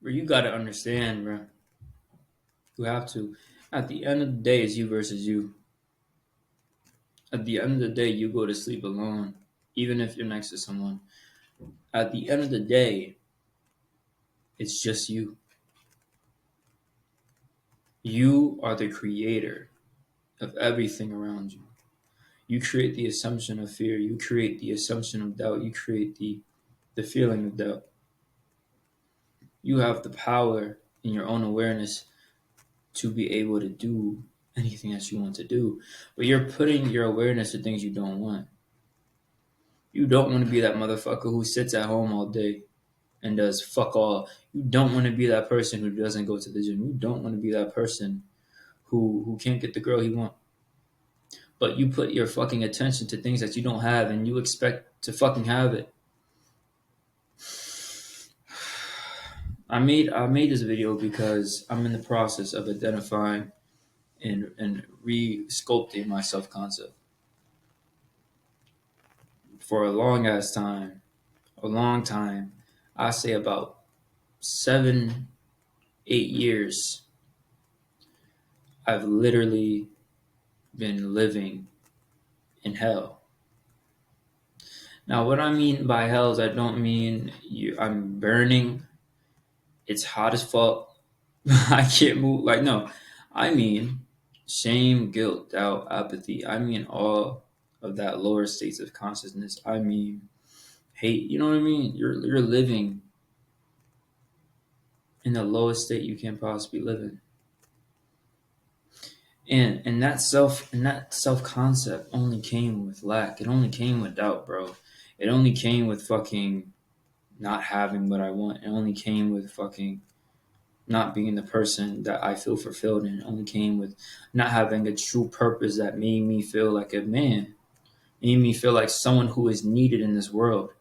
Bro, you gotta understand, bro. You have to. At the end of the day, it's you versus you. At the end of the day, you go to sleep alone, even if you're next to someone. At the end of the day, it's just you. You are the creator of everything around you. You create the assumption of fear. You create the assumption of doubt. You create the feeling of doubt. You have the power in your own awareness to be able to do anything that you want to do. But you're putting your awareness to things you don't want. You don't want to be that motherfucker who sits at home all day and does fuck all. You don't want to be that person who doesn't go to the gym. You don't want to be that person who can't get the girl he wants. But you put your fucking attention to things that you don't have and you expect to fucking have it. I made this video because I'm in the process of identifying and re-sculpting my self-concept. For a long time, I say about 7, 8 years, I've literally been living in hell. Now, what I mean by hell is I don't mean I'm burning. It's hot as fuck. I can't move. Like, no, I mean shame, guilt, doubt, apathy. I mean all of that lower states of consciousness. I mean hate. You know what I mean? You're living in the lowest state you can possibly live in. And that self concept only came with lack. It only came with doubt, bro. It only came with fucking not having what I want. It only came with fucking not being the person that I feel fulfilled in. It only came with not having a true purpose that made me feel like a man. Made me feel like someone who is needed in this world.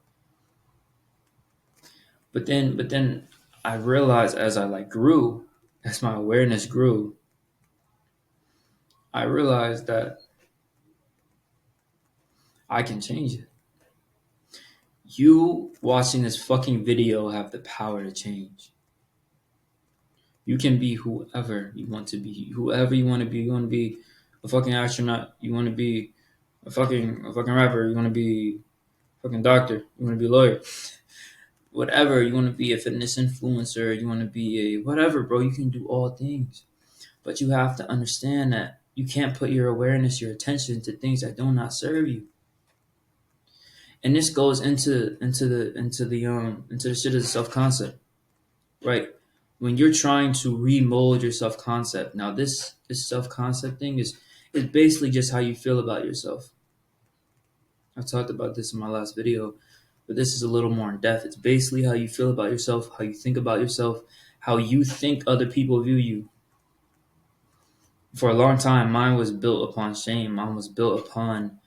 But then I realized as I grew, as my awareness grew, I realized that I can change it. You watching this fucking video have the power to change. You can be whoever you want to be. Whoever you want to be. You want to be a fucking astronaut. You want to be a fucking rapper. You want to be a fucking doctor. You want to be a lawyer. Whatever. You want to be a fitness influencer. You want to be a whatever, bro. You can do all things. But you have to understand that you can't put your awareness, your attention to things that do not serve you. And this goes into the shit of self concept, right? When you're trying to remold your self concept, now this self concept thing is basically just how you feel about yourself. I talked about this in my last video, but this is a little more in depth. It's basically how you feel about yourself, how you think about yourself, how you think other people view you. For a long time, mine was built upon shame. Mine was built upon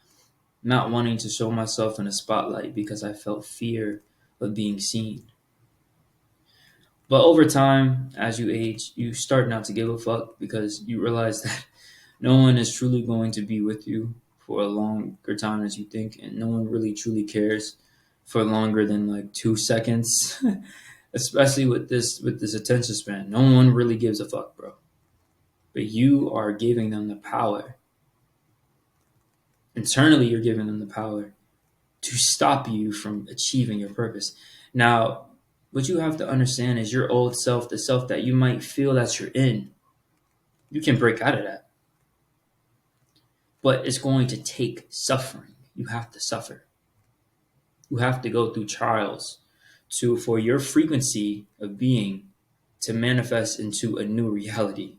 not wanting to show myself in a spotlight because I felt fear of being seen. But over time, as you age, you start not to give a fuck because you realize that no one is truly going to be with you for a longer time as you think, and no one really truly cares for longer than 2 seconds. Especially with this attention span. No one really gives a fuck, bro. But you are giving them the power. Internally, you're giving them the power to stop you from achieving your purpose. Now, what you have to understand is your old self, the self that you might feel that you're in, you can break out of that. But it's going to take suffering. You have to suffer. You have to go through trials for your frequency of being to manifest into a new reality.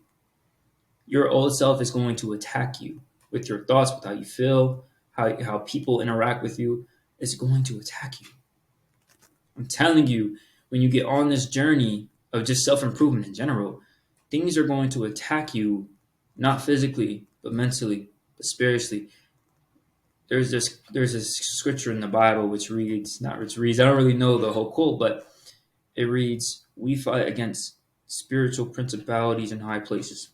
Your old self is going to attack you with your thoughts, with how you feel, how people interact with you. It's going to attack you. I'm telling you, when you get on this journey of just self-improvement in general, things are going to attack you, not physically, but mentally, but spiritually. There's this scripture in the Bible I don't really know the whole quote, but it reads, "We fight against spiritual principalities in high places."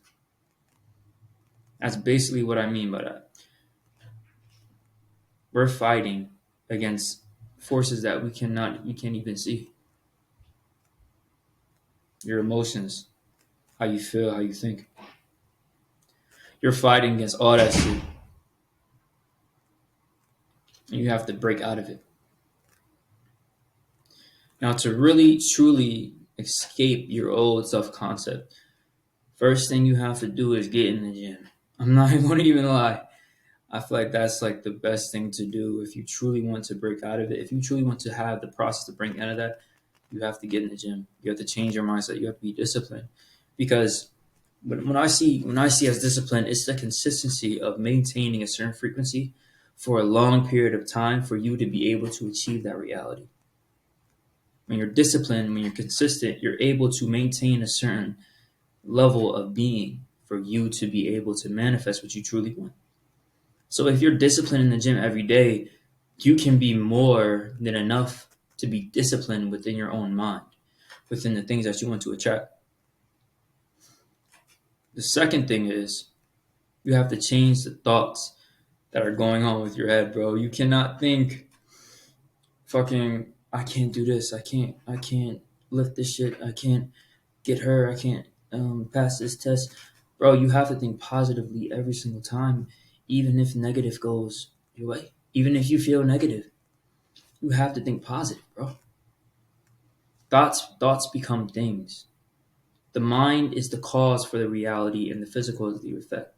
That's basically what I mean by that. We're fighting against forces that we can't even see. your emotions, how you feel, how you think. You're fighting against all that shit. And you have to break out of it. Now, to really, truly escape your old self concept, first thing you have to do is get in the gym. I'm not going to even lie. I feel like that's like the best thing to do if you truly want to break out of it. If you truly want to have the process to break out of that, you have to get in the gym. You have to change your mindset. You have to be disciplined. Because when I see as discipline, it's the consistency of maintaining a certain frequency for a long period of time for you to be able to achieve that reality. When you're disciplined, when you're consistent, you're able to maintain a certain level of being for you to be able to manifest what you truly want. So if you're disciplined in the gym every day, you can be more than enough to be disciplined within your own mind, within the things that you want to attract. The second thing is you have to change the thoughts that are going on with your head, bro. You cannot think fucking I can't do this, I can't lift this shit, I can't get her, I can't pass this test. Bro, you have to think positively every single time, even if negative goes your way. Even if you feel negative, you have to think positive, bro. Thoughts become things. The mind is the cause for the reality and the physical is the effect.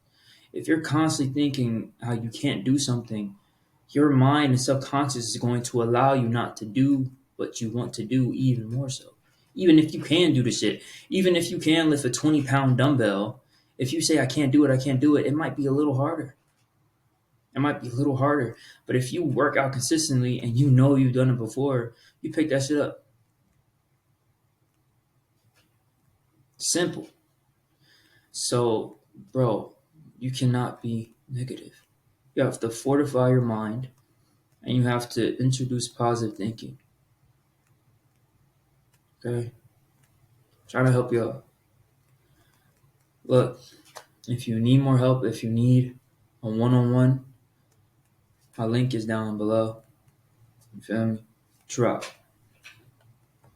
If you're constantly thinking how you can't do something, your mind and subconscious is going to allow you not to do what you want to do even more so. Even if you can do the shit, even if you can lift a 20-pound dumbbell, if you say, I can't do it, it might be a little harder. It might be a little harder. But if you work out consistently and you know you've done it before, you pick that shit up. Simple. So, bro, you cannot be negative. You have to fortify your mind and you have to introduce positive thinking. Okay? Trying to help you out. Look, if you need more help, if you need a one-on-one, my link is down below. You feel me? Drop.